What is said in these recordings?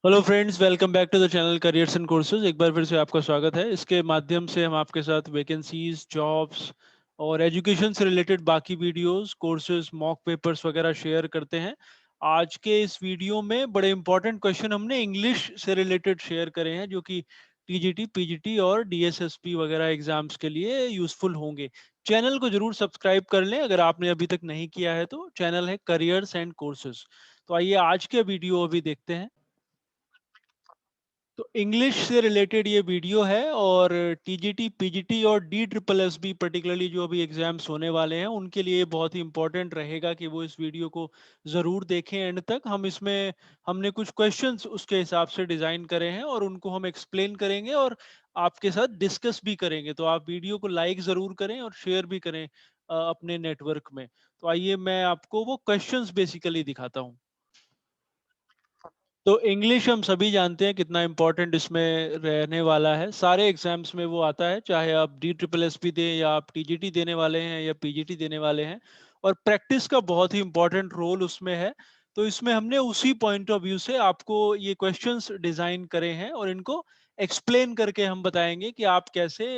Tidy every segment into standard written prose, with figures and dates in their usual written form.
Hello friends, welcome back to the channel careers and courses. एक बार फिर से आपका स्वागत है। इसके माध्यम से हम आपके साथ वैकेंसीज, जॉब्स और एजुकेशन से रिलेटेड बाकी वीडियोस, कोर्सेज, मॉक पेपर्स वगैरह शेयर करते हैं। आज के इस वीडियो में बड़े इंपॉर्टेंट क्वेश्चन हमने इंग्लिश से रिलेटेड शेयर करे हैं, जो कि टीजीटी, पीजीटी और डीएसएसपी वगैरह एग्जाम्स के लिए यूजफुल होंगे। चैनल को जरूर सब्सक्राइब कर लें अगर आपने अभी तक नहीं किया है। तो चैनल है करियर्स एंड कोर्सेज। तो आइए आज के वीडियो अभी देखते हैं। तो इंग्लिश से रिलेटेड ये वीडियो है, और टीजीटी, पीजीटी और D triple S B particularly जो अभी एग्जाम्स होने वाले हैं उनके लिए बहुत ही इंपॉर्टेंट रहेगा कि वो इस वीडियो को ज़रूर देखें एंड तक। हम इसमें हमने कुछ क्वेश्चंस उसके हिसाब से डिज़ाइन करे हैं और उनको हम एक्सप्लेन करेंगे और आपके साथ डिस्कस भी करेंगे। तो आप वीडियो को लाइक ज़रूर करें और शेयर भी करें अपने नेटवर्क में। तो आइए मैं आपको वो क्वेश्चंस बेसिकली दिखाता हूँ। तो इंग्लिश हम सभी जानते हैं कितना इम्पोर्टेंट इसमें रहने वाला है। सारे एग्जाम्स में वो आता है, चाहे आप डी ट्रिपल एस पी दें या आप टीजीटी देने वाले हैं या पीजीटी देने वाले हैं। और प्रैक्टिस का बहुत ही इम्पोर्टेंट रोल उसमें है। तो इसमें हमने उसी पॉइंट ऑफ व्यू से आपको ये क्वेश्चंस डिजाइन करे हैं और इनको एक्सप्लेन करके हम बताएंगे कि आप कैसे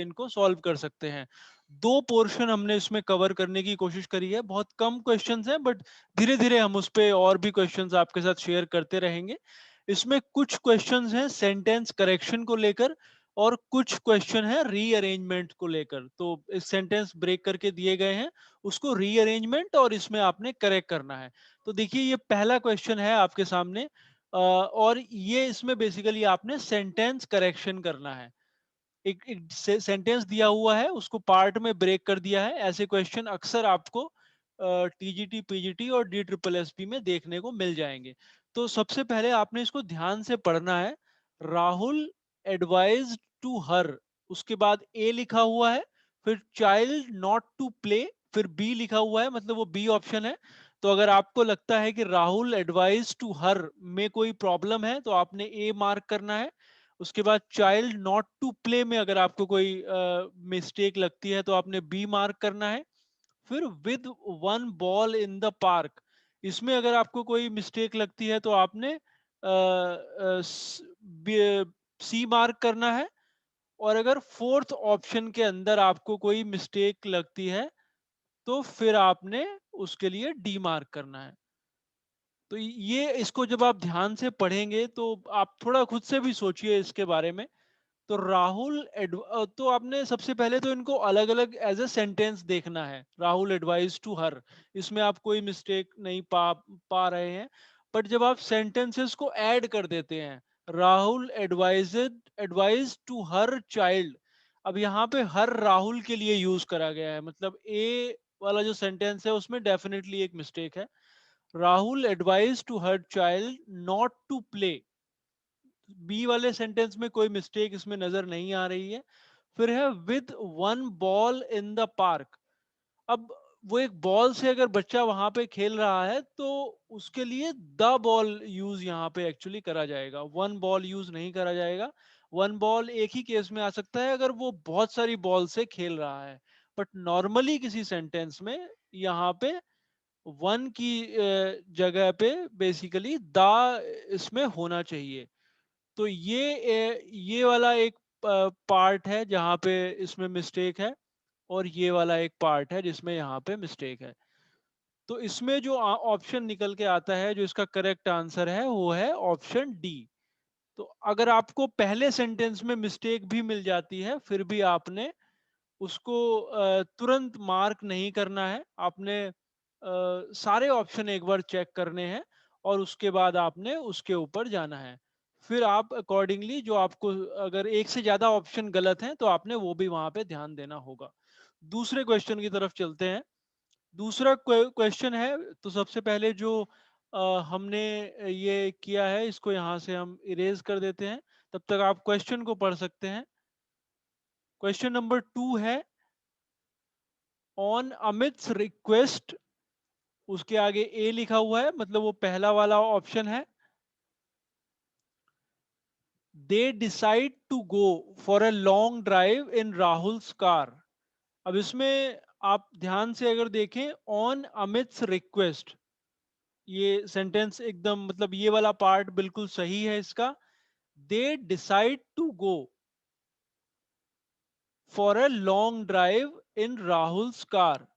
इनको सॉल्व कर सकते हैं। दो पोर्शन हमने इसमें कवर करने की कोशिश करी है। बहुत कम क्वेश्चंस हैं, बट धीरे धीरे हम उस पे और भी क्वेश्चंस आपके साथ शेयर करते रहेंगे। इसमें कुछ क्वेश्चंस हैं सेंटेंस करेक्शन को लेकर, और कुछ क्वेश्चन है रीअरेंजमेंट को लेकर। तो इस सेंटेंस ब्रेक करके दिए गए हैं, उसको रीअरेंजमेंट और इसमें आपने करेक्ट करना है। तो देखिए, ये पहला क्वेश्चन है आपके सामने, और ये इसमें बेसिकली आपने सेंटेंस करेक्शन करना है। एक सेंटेंस दिया हुआ है, उसको पार्ट में ब्रेक कर दिया है। ऐसे क्वेश्चन अक्सर आपको टीजीटी, पीजीटी और डी ट्रिपल एस पी में देखने को मिल जाएंगे। तो सबसे पहले आपने इसको ध्यान से पढ़ना है। राहुल एडवाइज टू हर, उसके बाद ए लिखा हुआ है, फिर चाइल्ड नॉट टू प्ले, फिर बी लिखा हुआ है, मतलब वो बी ऑप्शन है। तो अगर आपको लगता है कि राहुल एडवाइज टू हर में कोई प्रॉब्लम है तो आपने ए मार्क करना है। उसके बाद चाइल्ड नॉट टू प्ले में अगर आपको कोई मिस्टेक लगती है तो आपने बी मार्क करना है। फिर with one ball in the park, इसमें अगर आपको कोई मिस्टेक लगती है तो आपने सी मार्क करना है। और अगर फोर्थ ऑप्शन के अंदर आपको कोई मिस्टेक लगती है तो फिर आपने उसके लिए डी मार्क करना है। तो ये इसको जब आप ध्यान से पढ़ेंगे तो आप थोड़ा खुद से भी सोचिए इसके बारे में। तो तो आपने सबसे पहले तो इनको अलग अलग एज ए सेंटेंस देखना है। राहुल एडवाइज टू हर, इसमें आप कोई मिस्टेक नहीं पा रहे हैं। बट जब आप सेंटेंसेस को ऐड कर देते हैं, Rahul advise to her child, अब यहाँ पे हर राहुल के लिए यूज करा गया है, मतलब ए वाला जो सेंटेंस है उसमें डेफिनेटली एक मिस्टेक है। Rahul advise to her child not to play, B वाले सेंटेंस में कोई मिस्टेक इसमें नजर नहीं आ रही है। फिर है with one ball in the park. अब वो एक बॉल से अगर बच्चा वहां पे खेल रहा है तो उसके लिए द बॉल यूज यहाँ पे एक्चुअली करा जाएगा, वन बॉल यूज नहीं करा जाएगा। वन बॉल एक ही केस में आ सकता है अगर वो बहुत सारी बॉल से खेल रहा है। बट नॉर्मली किसी सेंटेंस में यहाँ पे वन की जगह पे बेसिकली द इसमें होना चाहिए। तो ये वाला एक पार्ट है जहाँ पे इसमें मिस्टेक है, और ये वाला एक पार्ट है जिसमें यहाँ पे मिस्टेक है। तो इसमें जो ऑप्शन निकल के आता है, जो इसका करेक्ट आंसर है, वो है ऑप्शन डी। तो अगर आपको पहले सेंटेंस में मिस्टेक भी मिल जाती है फिर भी आपने उसको तुरंत मार्क नहीं करना है। आपने सारे ऑप्शन एक बार चेक करने हैं और उसके बाद आपने उसके ऊपर जाना है। फिर आप अकॉर्डिंगली जो आपको, अगर एक से ज्यादा ऑप्शन गलत हैं तो आपने वो भी वहां पे ध्यान देना होगा। दूसरे क्वेश्चन की तरफ चलते हैं। दूसरा क्वेश्चन है, तो सबसे पहले जो हमने ये किया है इसको यहाँ से हम इरेज कर देते हैं। तब तक आप क्वेश्चन को पढ़ सकते हैं। क्वेश्चन नंबर 2 है, ऑन अमित्स रिक्वेस्ट, उसके आगे ए लिखा हुआ है, मतलब वो पहला वाला ऑप्शन है। They decide to go for a long drive in Rahul's car. अब इसमें आप ध्यान से अगर देखें, ऑन अमित्स रिक्वेस्ट, ये सेंटेंस एकदम मतलब ये वाला पार्ट बिल्कुल सही है इसका। They decide to go for a long drive in Rahul's car.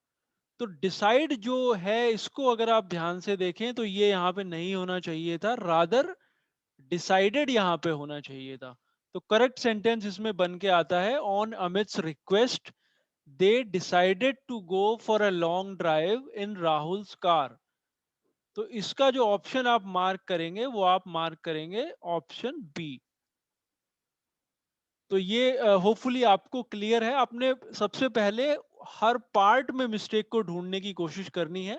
तो डिसाइड जो है इसको अगर आप ध्यान से देखें तो ये यहाँ पे नहीं होना चाहिए था, रादर डिसाइडेड यहाँ पे होना चाहिए था। तो करेक्ट सेंटेंस इसमें बन के आता है, on Amit's request they decided to go for a long drive in Rahul's car. तो इसका जो ऑप्शन आप मार्क करेंगे वो आप मार्क करेंगे ऑप्शन बी। तो ये होपफुली आपको क्लियर है। आपने सबसे पहले हर पार्ट में मिस्टेक को ढूंढने की कोशिश करनी है,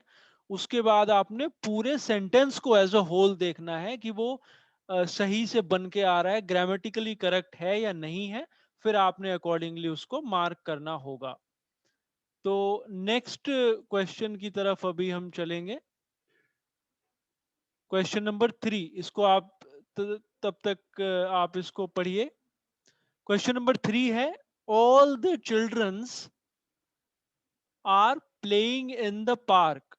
उसके बाद आपने पूरे सेंटेंस को एज अ होल देखना है कि वो सही से बन के आ रहा है, ग्रामेटिकली करेक्ट है या नहीं है, फिर आपने अकॉर्डिंगली उसको मार्क करना होगा। तो नेक्स्ट क्वेश्चन की तरफ अभी हम चलेंगे। क्वेश्चन नंबर 3, इसको आप तब तक आप इसको पढ़िए। क्वेश्चन नंबर 3 है, all the childrens are playing in the park.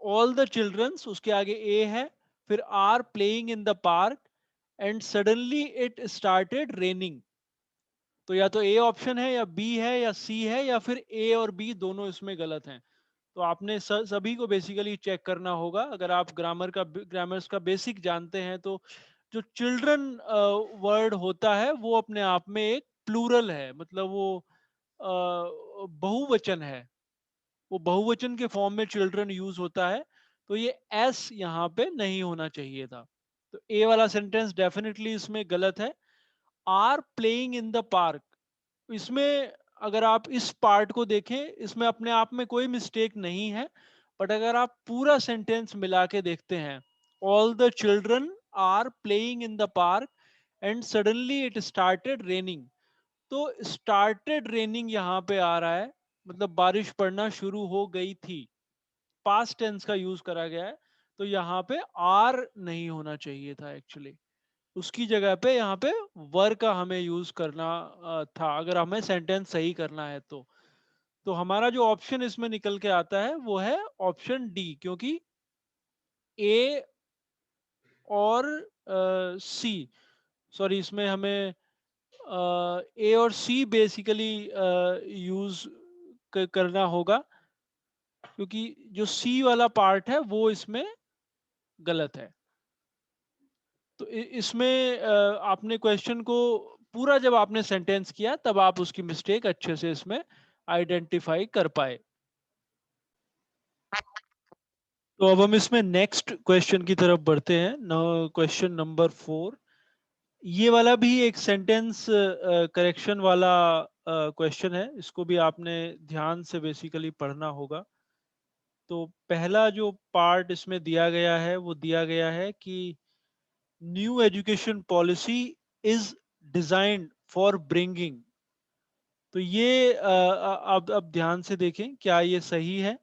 All the childrens, उसके आगे ए है, फिर are playing in the park and suddenly it started raining. तो या तो ए ऑप्शन है या बी है या सी है या फिर ए और बी दोनों इसमें गलत हैं। तो आपने सभी को बेसिकली चेक करना होगा। अगर आप ग्रामर्स का बेसिक जानते हैं तो जो चिल्ड्रन वर्ड होता है वो अपने आप में एक प्लूरल है, मतलब वो बहुवचन है, वो बहुवचन के फॉर्म में चिल्ड्रन यूज होता है। तो ये एस यहाँ पे नहीं होना चाहिए था। तो ए वाला सेंटेंस डेफिनेटली इसमें गलत है। Are playing in the park, इसमें अगर आप इस पार्ट को देखें इसमें अपने आप में कोई मिस्टेक नहीं है, बट अगर आप पूरा सेंटेंस मिला के देखते हैं, all the children are playing in the park and suddenly it started raining. तो स्टार्टेड रेनिंग यहाँ पे आ रहा है, मतलब बारिश पड़ना शुरू हो गई थी, पास्ट टेंस का यूज करा गया है। तो यहाँ पे आर नहीं होना चाहिए था एक्चुअली, उसकी जगह पे यहाँ पे वर का हमें यूज करना था, अगर हमें सेंटेंस सही करना है तो। तो हमारा जो ऑप्शन इसमें निकल के आता है वो है ऑप्शन डी, क्योंकि ए और सी, सॉरी इसमें हमें ए और सी बेसिकली यूज करना होगा, क्योंकि जो सी वाला पार्ट है वो इसमें गलत है। तो इसमें आपने क्वेश्चन को पूरा जब आपने सेंटेंस किया तब आप उसकी मिस्टेक अच्छे से इसमें आइडेंटिफाई कर पाए। तो अब हम इसमें नेक्स्ट क्वेश्चन की तरफ बढ़ते हैं। क्वेश्चन नंबर 4, ये वाला भी एक सेंटेंस करेक्शन वाला क्वेश्चन है, इसको भी आपने ध्यान से बेसिकली पढ़ना होगा। तो पहला जो पार्ट इसमें दिया गया है वो दिया गया है कि new education policy is designed for bringing. तो ये अब ध्यान से देखें क्या ये सही है।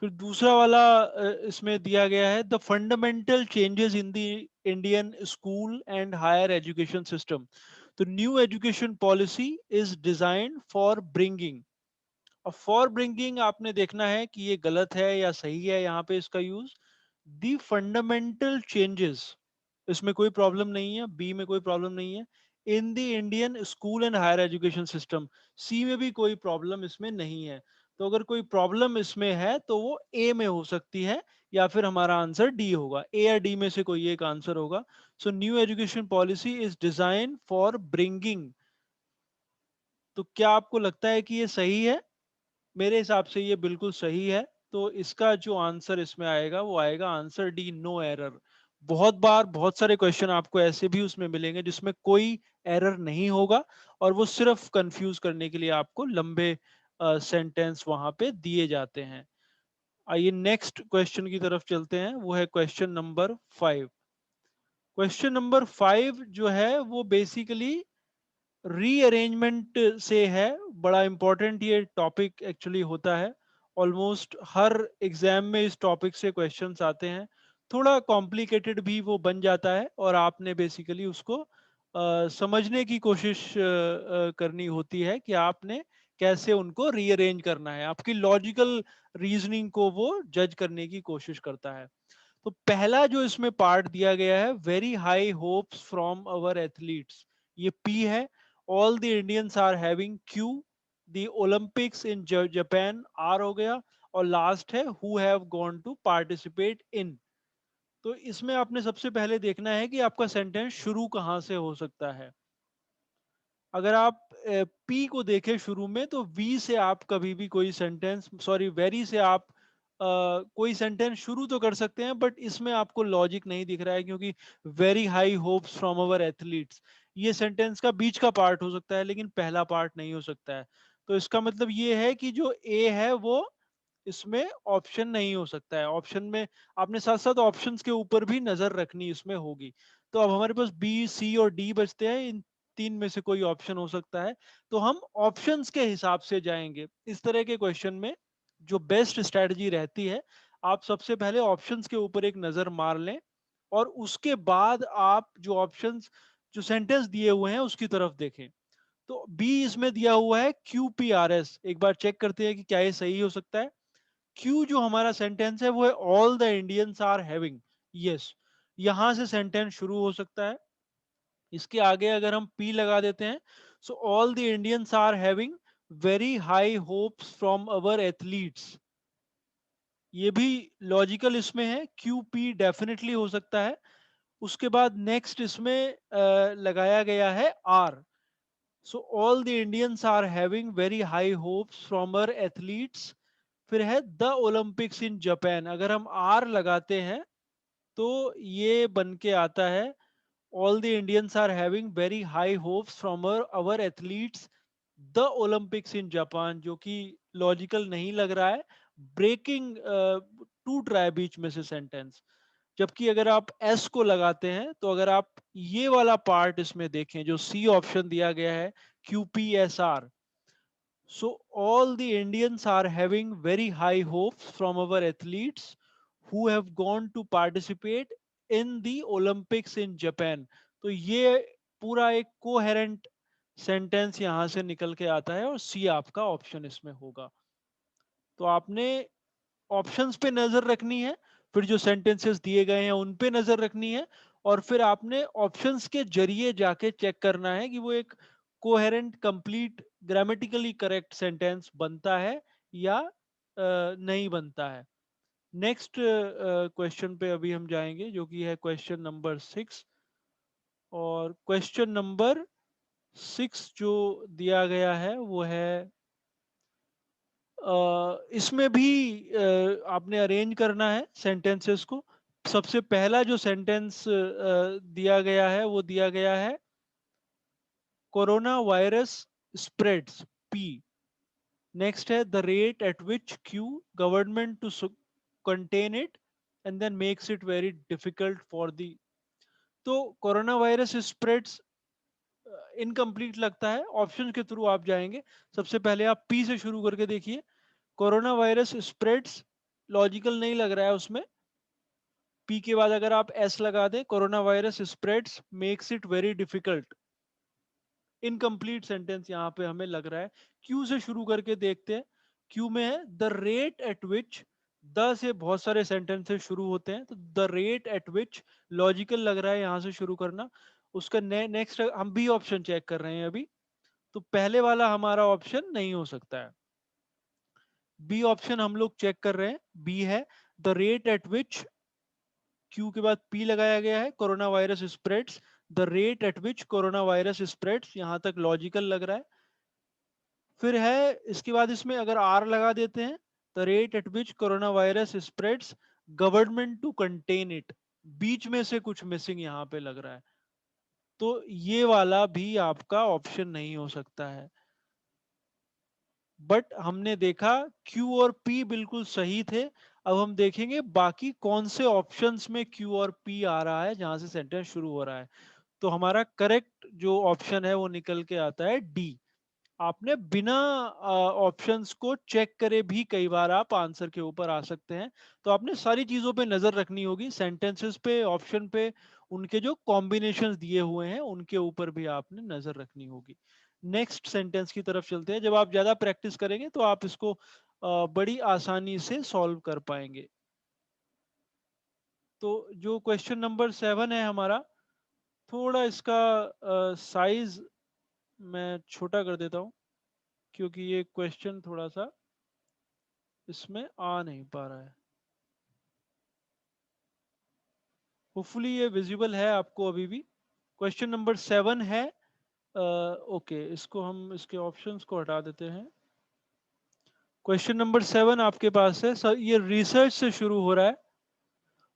फिर दूसरा वाला इसमें दिया गया है, the fundamental changes in the Indian school and higher education system. तो new education policy is designed for bringing. अब फॉर ब्रिंगिंग आपने देखना है कि ये गलत है या सही है यहाँ पे इसका यूज। दी फंडामेंटल चेंजेस, इसमें कोई प्रॉब्लम नहीं है, बी में कोई प्रॉब्लम नहीं है। In the Indian school and higher education system, C में भी कोई प्रॉब्लम इसमें नहीं है। तो अगर कोई प्रॉब्लम इसमें है तो वो ए में हो सकती है, या फिर हमारा आंसर डी होगा, ए या डी में से कोई एक आंसर होगा। So new education policy is design for bringing. तो क्या आपको लगता है कि ये सही है? मेरे हिसाब से ये बिल्कुल सही है। तो इसका जो आंसर इसमें आएगा वो आएगा आंसर डी, नो एरर। बहुत बार बहुत सारे क्वेश्चन आपको ऐसे भी उसमें मिलेंगे जिसमें कोई एरर नहीं होगा, और वो सिर्फ कंफ्यूज करने के लिए आपको लंबे सेंटेंस वहां पे दिए जाते हैं। आइए नेक्स्ट क्वेश्चन की तरफ चलते हैं, वो है क्वेश्चन नंबर 5। क्वेश्चन नंबर 5 जो है वो बेसिकली रीअरेंजमेंट से है। बड़ा इंपॉर्टेंट ये टॉपिक एक्चुअली होता है, ऑलमोस्ट हर एग्जाम में इस टॉपिक से क्वेश्चंस आते हैं। थोड़ा कॉम्प्लिकेटेड भी वो बन जाता है, और आपने बेसिकली उसको समझने की कोशिश करनी होती है कि आपने कैसे उनको रीअरेंज करना है, आपकी लॉजिकल रीजनिंग को वो जज करने की कोशिश करता है। तो पहला जो इसमें पार्ट दिया गया है, very high hopes from our athletes, ये पी है। All the Indians are having Q, the Olympics in Japan are हो गया, और लास्ट है who have gone to participate in. तो इसमें आपने सबसे पहले देखना है कि आपका सेंटेंस शुरू कहाँ से हो सकता है। अगर आप पी को देखें शुरू में, तो वी से आप कभी भी कोई सेंटेंस, सॉरी वेरी से आप कोई सेंटेंस शुरू तो कर सकते हैं, बट इसमें आपको लॉजिक नहीं दिख रहा है, क्योंकि very high hopes from our athletes, ये सेंटेंस का बीच का पार्ट हो सकता है लेकिन पहला पार्ट नहीं हो सकता है। तो इसका मतलब ये है कि जो ए है वो इसमें ऑप्शन नहीं हो सकता है। ऑप्शन में आपने साथ साथ ऑप्शंस के ऊपर भी नजर रखनी इसमें होगी। तो अब हमारे पास बी, सी और डी बचते हैं, इन तीन में से कोई ऑप्शन हो सकता है। तो हम ऑप्शंस के हिसाब से जाएंगे। इस तरह के क्वेश्चन में जो बेस्ट स्ट्रेटजी रहती है, आप सबसे पहले ऑप्शंस के ऊपर एक नजर मार लें, और उसके बाद आप जो ऑप्शंस, जो सेंटेंस दिए हुए हैं उसकी तरफ देखें। तो बी इसमें दिया हुआ है क्यू पी आर एस, एक बार चेक करते हैं कि क्या ये सही हो सकता है। क्यू जो हमारा सेंटेंस है वो है all the Indians are having, yes, यहां से सेंटेंस शुरू हो सकता है। इसके आगे अगर हम पी लगा देते हैं, so all the Indians are having very high hopes from our athletes, ये भी लॉजिकल इसमें है, क्यू पी डेफिनेटली हो सकता है। उसके बाद नेक्स्ट इसमें लगाया गया है R, so all the Indians are having very high hopes from our athletes. फिर है द ओलंपिक्स इन जापान, अगर हम आर लगाते हैं तो ये बन के आता है all the Indians are having very high hopes from our athletes the Olympics in Japan, जो कि लॉजिकल नहीं लग रहा है, ब्रेकिंग टूट रहा है बीच में से सेंटेंस। जबकि अगर आप एस को लगाते हैं, तो अगर आप ये वाला पार्ट इसमें देखें जो सी ऑप्शन दिया गया है, QPSR, so all the Indians are having very high hopes from our athletes who have gone to participate in the Olympics in Japan. तो ये पूरा एक कोहेरेंट सेंटेंस यहां से निकल के आता है, और सी आपका ऑप्शन इसमें होगा। तो आपने ऑप्शंस पे नजर रखनी है, फिर जो सेंटेंसेस दिए गए हैं उन पे नजर रखनी है, और फिर आपने ऑप्शंस के जरिए जाके चेक करना है कि वो एक coherent, complete, grammatically correct sentence बनता है या नहीं बनता है। नेक्स्ट क्वेश्चन पे अभी हम जाएंगे, जो कि है क्वेश्चन नंबर 6। और क्वेश्चन नंबर 6 जो दिया गया है वो है, इसमें भी आपने अरेंज करना है सेंटेंसेस को। सबसे पहला जो सेंटेंस दिया गया है वो दिया गया है corona virus spreads, P. Next है the rate at which, Q, government to contain it and then makes it very difficult for the. तो कोरोना वायरस स्प्रेड्स इनकम्प्लीट लगता है, ऑप्शन के थ्रू आप जाएंगे। सबसे पहले आप पी से शुरू करके देखिए, कोरोना वायरस स्प्रेड्स लॉजिकल नहीं लग रहा है उसमें। पी के बाद अगर आप एस लगा दें, corona virus spreads makes it very difficult, incomplete sentence यहां पे हमें लग रहा है। क्यू से शुरू करके देखते हैं। क्यू में है the rate at which, the से बहुत सारे सेंटेंसेस शुरू होते हैं, तो the rate at which logical लग रहा है यहां से शुरू करना। उसका नेक्स्ट हम बी ऑप्शन चेक कर रहे हैं अभी, तो पहले वाला हमारा ऑप्शन नहीं हो सकता है। बी ऑप्शन हम लोग चेक कर रहे हैं, बी है the rate at which, Q के बाद पी लगाया गया है, corona virus spreads, the rate at which corona virus spreads, यहां तक लॉजिकल लग रहा है। फिर है इसके बाद इसमें अगर आर लगा देते हैं, the rate at which corona virus spreads government to contain it, बीच में से कुछ मिसिंग यहां पे लग रहा है। तो ये वाला भी आपका ऑप्शन नहीं हो सकता है। बट हमने देखा क्यू और पी बिल्कुल सही थे। अब हम देखेंगे बाकी कौन से ऑप्शंस में क्यू और पी आ रहा है जहां से सेंटेंस शुरू हो रहा है। तो हमारा करेक्ट जो ऑप्शन है वो निकल के आता है डी। आपने बिना ऑप्शंस को चेक करे भी कई बार आप आंसर के ऊपर आ सकते हैं। तो आपने सारी चीजों पे नजर रखनी होगी, सेंटेंसेस पे, ऑप्शन पे, उनके जो कॉम्बिनेशंस दिए हुए हैं उनके ऊपर भी आपने नजर रखनी होगी। नेक्स्ट सेंटेंस की तरफ चलते हैं। जब आप ज्यादा प्रैक्टिस करेंगे तो आप इसको बड़ी आसानी से सॉल्व कर पाएंगे। तो जो क्वेश्चन नंबर 7 है हमारा, थोड़ा इसका साइज मैं छोटा कर देता हूँ, क्योंकि ये क्वेश्चन थोड़ा सा इसमें आ नहीं पा रहा है। होपफुली ये विजिबल है आपको अभी भी। क्वेश्चन नंबर 7 है, ओके, इसको हम इसके ऑप्शंस को हटा देते हैं। क्वेश्चन नंबर 7 आपके पास है सर, ये रिसर्च से शुरू हो रहा है।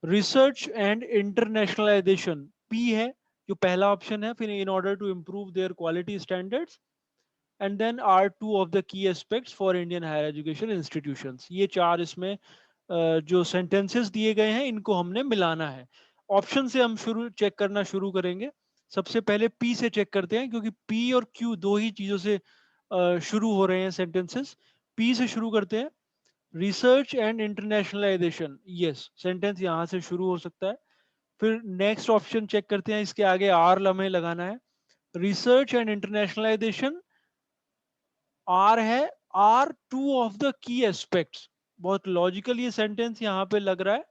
रिसर्च एंड इंटरनेशनलाइजेशन पी है, जो पहला ऑप्शन है। फिर in order to improve their quality standards, and then are two of the key aspects for Indian higher education institutions. ये चार इसमें जो सेंटेंसेस दिए गए हैं इनको हमने मिलाना है। ऑप्शन से हम शुरू चेक करना शुरू करेंगे। सबसे पहले पी से चेक करते हैं, क्योंकि पी और क्यू दो ही चीजों से शुरू हो रहे हैं सेंटेंसेस। पी से शुरू करते हैं। Research and internationalisation, yes, sentence यहां से शुरू हो सकता है। फिर नेक्स्ट ऑप्शन चेक करते हैं, इसके आगे आर हमें लगाना है। रिसर्च एंड इंटरनेशनलाइजेशन, आर है, are two of the key aspects. बहुत लॉजिकल ये सेंटेंस यहाँ पे लग रहा है।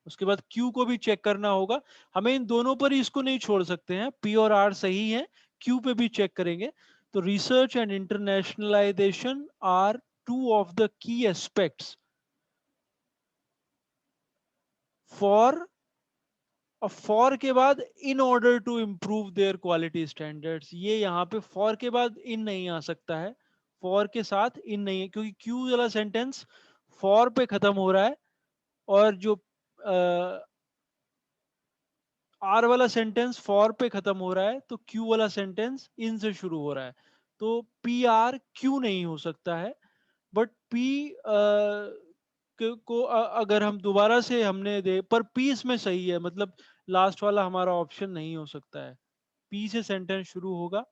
उसके बाद क्यू को भी चेक करना होगा। हमें इन दोनों पर ही इसको नहीं छोड़ सकते हैं, पी और आर सही है, क्यू पे भी चेक करेंगे। तो research and internationalisation are two of the key aspects for, और फॉर के बाद in order to improve their quality standards. ये यहाँ पे फॉर के बाद इन नहीं आ सकता है, फॉर के साथ इन नहीं है, क्योंकि क्यू वाला सेंटेंस फॉर पे खत्म हो रहा है, और जो आर वाला सेंटेंस फॉर पे खत्म हो रहा है, तो क्यू वाला सेंटेंस इन से शुरू हो रहा है। तो पी आर क्यू नहीं हो सकता है। बट पी को अगर हम दोबारा से हमने दे, पर पी इसमें सही है, मतलब लास्ट वाला हमारा ऑप्शन नहीं हो सकता है। पी से सेंटेंस शुरू होगा।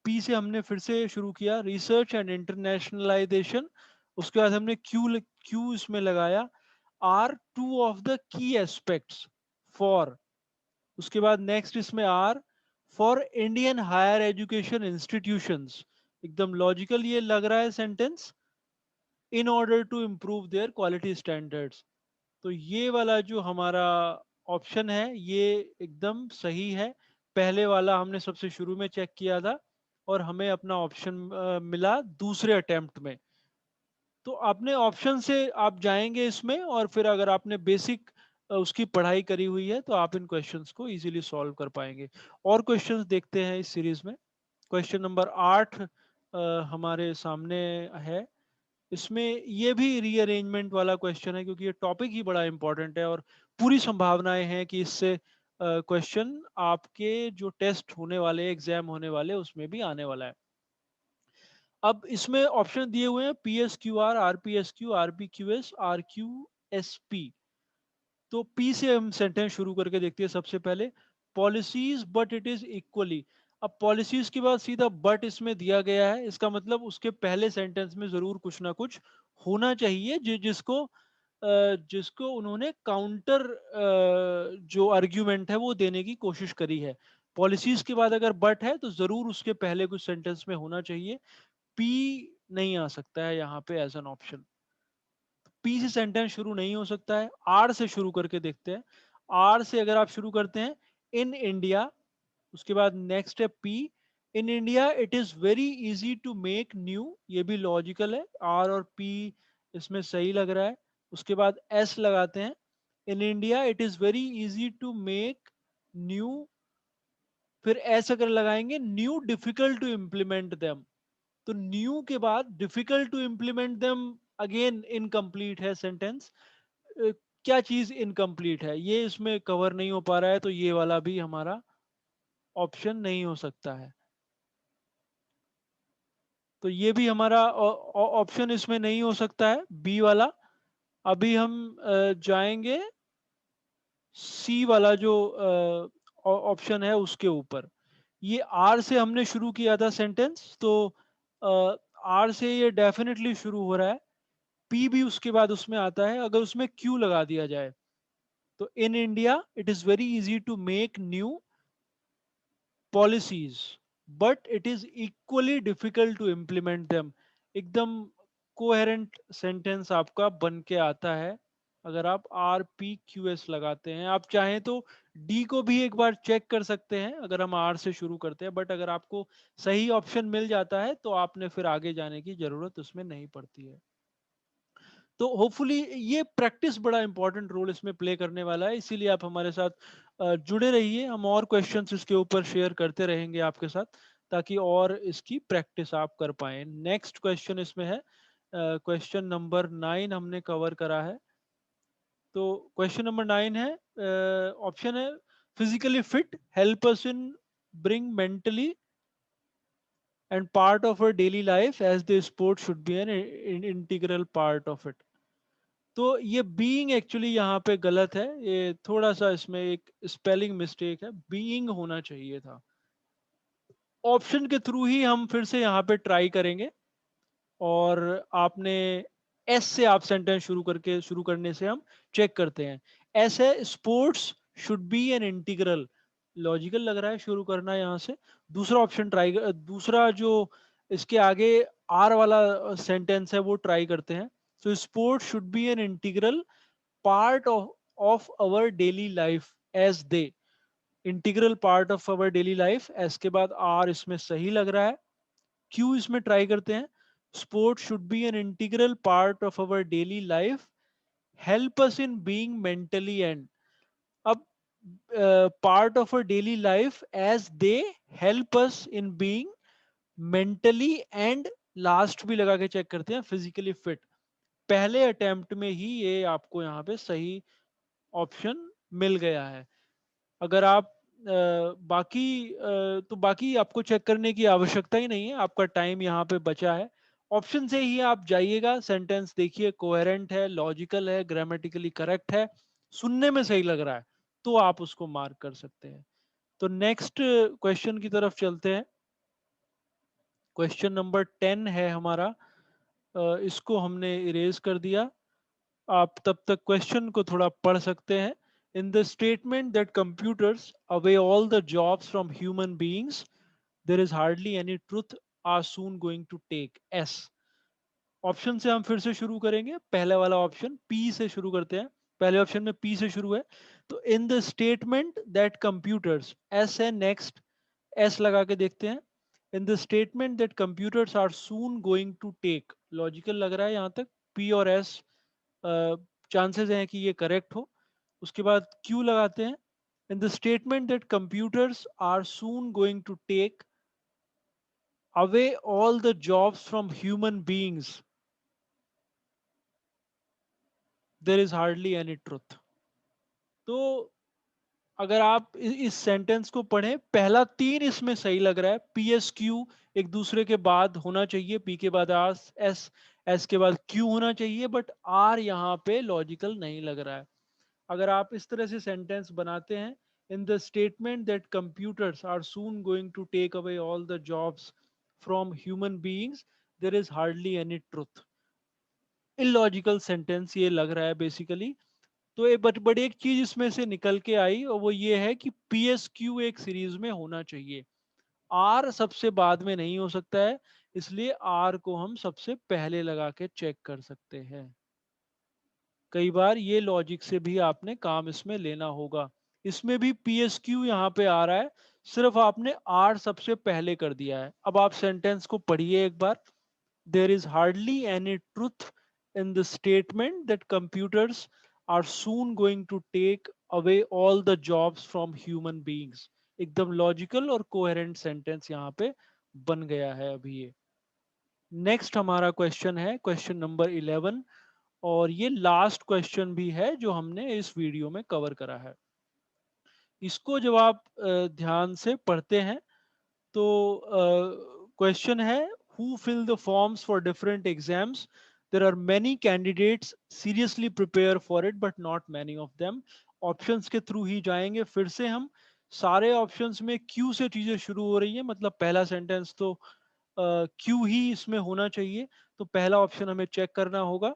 पी से हमने फिर से शुरू किया, रिसर्च एंड इंटरनेशनलाइजेशन। उसके बाद हमने क्यू इसमें लगाया, are two of the key aspects for. उसके बाद नेक्स्ट इसमें R for Indian higher education institutions. एकदम लॉजिकल ये लग रहा है sentence, in order to improve their quality standards. तो ये वाला जो हमारा ऑप्शन है ये एकदम सही है। पहले वाला हमने सबसे शुरू में चेक किया था, और हमें अपना ऑप्शन मिला दूसरे अटेम्प्ट में। तो आपने ऑप्शन से आप जाएंगे इसमें, और फिर अगर आपने बेसिक उसकी पढ़ाई करी हुई है तो आप इन क्वेश्चंस को इजीली सॉल्व कर पाएंगे। और क्वेश्चंस देखते हैं इस सीरीज में। क्वेश्चन नंबर 8 हमारे सामने है। इसमें ये भी रीअरेंजमेंट वाला क्वेश्चन है, क्योंकि ये टॉपिक ही बड़ा इंपॉर्टेंट है, और पूरी संभावनाएं हैं कि इससे क्वेश्चन आपके जो टेस्ट होने वाले, एग्जाम होने वाले, उसमें भी आने वाला है। अब इसमें ऑप्शन दिए हुए हैं, P S Q R, R P S Q, R P Q S, R Q S P. तो पी से हम सेंटेंस शुरू करके देखते हैं। सबसे पहले policies but it is equally. अब पॉलिसीज के बाद सीधा बट इसमें दिया गया है, इसका मतलब उसके पहले सेंटेंस में जरूर कुछ ना कुछ होना चाहिए, जिसको उन्होंने काउंटर जो आर्ग्यूमेंट है वो देने की कोशिश करी है। पॉलिसीज के बाद अगर बट है तो जरूर उसके पहले कुछ सेंटेंस में होना चाहिए। पी नहीं आ सकता है यहाँ पे एज एन ऑप्शन। पी से सेंटेंस शुरू नहीं हो सकता है। आर से शुरू करके देखते हैं। आर से अगर आप शुरू करते हैं, इन इंडिया, उसके बाद नेक्स्ट है P, in India it is very easy to make new. ये भी लॉजिकल है, आर और पी इसमें सही लग रहा है। उसके बाद एस लगाते हैं, in India it is very easy to make new. फिर एस अगर लगाएंगे, new difficult to implement them. तो न्यू के बाद difficult to implement them, again incomplete है सेंटेंस। क्या चीज इनकम्प्लीट है, ये इसमें कवर नहीं हो पा रहा है, तो ये वाला भी हमारा ऑप्शन नहीं हो सकता है। तो ये भी हमारा ऑप्शन इसमें नहीं हो सकता है, बी वाला। अभी हम जाएंगे सी वाला जो ऑप्शन है उसके ऊपर। ये आर से हमने शुरू किया था सेंटेंस, तो आर से ये डेफिनेटली शुरू हो रहा है। पी भी उसके बाद उसमें आता है। अगर उसमें क्यू लगा दिया जाए, तो in India it is very easy to make new policies, but it is equally difficult to implement them. एकदम कोहेरेंट सेंटेंस आपका बन के आता है अगर आप आर पी क्यू एस लगाते हैं। आप चाहें तो डी को भी एक बार चेक कर सकते हैं अगर हम आर से शुरू करते हैं, बट अगर आपको सही ऑप्शन मिल जाता है तो आपने फिर आगे जाने की जरूरत उसमें नहीं पड़ती है। तो होपफुली ये प्रैक्टिस बड़ा इंपॉर्टेंट रोल इसमें प्ले करने वाला है, इसीलिए आप हमारे साथ जुड़े रहिए। हम और क्वेश्चंस इसके ऊपर शेयर करते रहेंगे आपके साथ, ताकि और इसकी प्रैक्टिस आप कर पाए। नेक्स्ट क्वेश्चन इसमें है, क्वेश्चन नंबर 9 हमने कवर करा है। तो क्वेश्चन नंबर 9 है, ऑप्शन है physically fit help us in bring mentally and part of our daily life as the sport should be an integral part of it. तो ये बीइंग एक्चुअली यहाँ पे गलत है, ये थोड़ा सा इसमें एक स्पेलिंग मिस्टेक है, बीइंग होना चाहिए था। ऑप्शन के थ्रू ही हम फिर से यहाँ पे ट्राई करेंगे, और आपने एस से आप सेंटेंस शुरू करने से हम चेक करते हैं। एस है sports should be an integral, logical लग रहा है शुरू करना यहाँ से। दूसरा ऑप्शन ट्राई, दूसरा जो इसके आगे आर वाला सेंटेंस है वो ट्राई करते हैं। So sports should be an integral part of our daily life as they, integral part of our daily life, S के बाद आर इसमें सही लग रहा है। क्यू इसमें ट्राई करते हैं, sport should be an integral part of our daily life help us in being mentally and, अब part of our daily life as they help us in being mentally and, last भी लगा के check करते हैं physically fit. पहले attempt में ही ये आपको यहाँ पे सही ऑप्शन मिल गया है। अगर आप तो बाकी आपको चेक करने की आवश्यकता ही नहीं है, आपका टाइम यहाँ पे बचा है। ऑप्शन से ही आप जाइएगा, सेंटेंस देखिए कोहेरेंट है, लॉजिकल है, ग्रामेटिकली करेक्ट है, सुनने में सही लग रहा है, तो आप उसको मार्क कर सकते हैं। तो नेक्स्ट क्वेश्चन की तरफ चलते हैं। क्वेश्चन नंबर 10 है हमारा, इसको हमने इरेज कर दिया। आप तब तक क्वेश्चन को थोड़ा पढ़ सकते हैं। In the statement that computers away all the jobs from human beings there is hardly any truth are soon going to take S. Option से हम फिर से शुरू करेंगे, पहले वाला ऑप्शन पी से शुरू करते हैं। पहले ऑप्शन में पी से शुरू है, तो in the statement that computers, S है नेक्स्ट, एस लगा के देखते हैं। In the statement that computers are soon going to take, logical लग रहा है यहाँ तक, पी और एस चांसेस हैं कि ये करेक्ट हो। उसके बाद क्यू लगाते हैं, in the statement that computers are soon going to take away all the jobs from human beings there is hardly any truth. तो अगर आप इस सेंटेंस को पढ़ें, पहला तीन इसमें सही लग रहा है, पी एस क्यू एक दूसरे के बाद होना चाहिए, पी के बाद आस एस, एस के बाद क्यू होना चाहिए, बट आर यहाँ पे लॉजिकल नहीं लग रहा है। अगर आप इस तरह से सेंटेंस बनाते हैं, in the statement that computers are soon going to take away all the jobs from human beings there is hardly any truth, illogical sentence ये लग रहा है बेसिकली। तो बट एक चीज इसमें से निकल के आई, और वो ये है कि पी एस क्यू एक सीरीज में होना चाहिए, आर सबसे बाद में नहीं हो सकता है, इसलिए आर को हम सबसे पहले लगा के चेक कर सकते हैं। कई बार ये लॉजिक से भी आपने काम इसमें लेना होगा। इसमें भी पी एस क्यू यहाँ पे आ रहा है, सिर्फ आपने आर सबसे पहले कर दिया है। अब आप सेंटेंस को पढ़िए एक बार। There is hardly any truth in the statement that computers are soon going to take away all the jobs from human beings. एकदम लॉजिकल और कोहेरेंट सेंटेंस यहाँ पे बन गया है अभी ये। नेक्स्ट हमारा क्वेश्चन है क्वेश्चन नंबर 11, और ये लास्ट क्वेश्चन भी है जो हमने इस वीडियो में कवर करा है। इसको जब आप ध्यान से पढ़ते हैं, तो क्वेश्चन है, who fill the forms for different exams, there are many candidates seriously prepare for it but not many of them. Options के थ्रू ही जाएंगे फिर से हम। सारे ऑप्शंस में क्यू से चीजें शुरू हो रही है, मतलब पहला सेंटेंस तो क्यू ही इसमें होना चाहिए। तो पहला ऑप्शन हमें चेक करना होगा,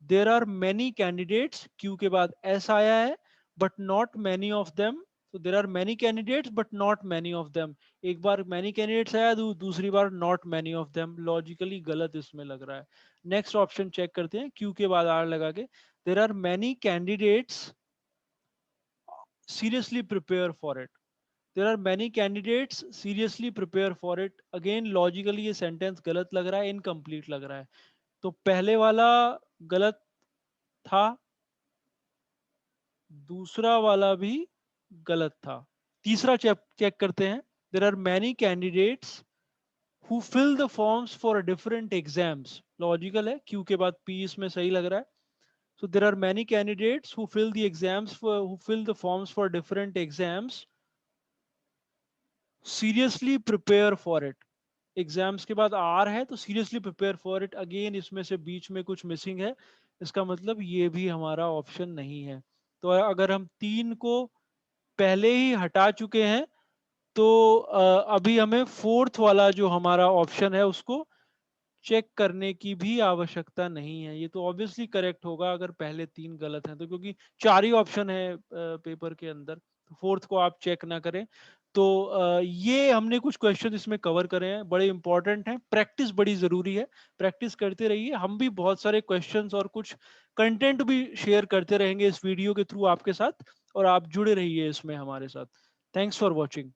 there are many candidates, Q के बाद एस आया है, but not many of them, So there are many candidates but not many of them. एक बार many candidates आया, दूसरी बार not many of them. Logically गलत इसमें लग रहा है. Next option check करते हैं, Q के बाद R लगा के. There are many candidates seriously prepare for it. There are many candidates seriously prepare for it. Again logically ये sentence गलत लग रहा है, incomplete लग रहा है. तो पहले वाला गलत था, दूसरा वाला भी गलत था. तीसरा चेक करते हैं. There are many candidates who fill the forms for different exams. Logical है, क्यू के बाद पी इसमें सही लग रहा है. So there are many candidates who fill the exams who fill the forms for different exams seriously prepare for it. Exams के बाद आर है तो seriously prepare for it. Again इसमें से बीच में कुछ मिसिंग है, इसका मतलब ये भी हमारा ऑप्शन नहीं है. तो अगर हम तीन को पहले ही हटा चुके हैं तो अभी हमें फोर्थ वाला जो हमारा ऑप्शन है उसको चेक करने की भी आवश्यकता नहीं है. ये तो ऑब्वियसली करेक्ट होगा अगर पहले तीन गलत हैं तो, क्योंकि चार ही ऑप्शन है पेपर के अंदर. फोर्थ को आप चेक ना करें. तो ये हमने कुछ क्वेश्चन इसमें कवर करे हैं, बड़े इंपॉर्टेंट हैं. प्रैक्टिस बड़ी जरूरी है, प्रैक्टिस करते रहिए. हम भी बहुत सारे क्वेश्चंस और कुछ कंटेंट भी शेयर करते रहेंगे इस वीडियो के थ्रू आपके साथ, और आप जुड़े रहिए इसमें हमारे साथ. Thanks for watching.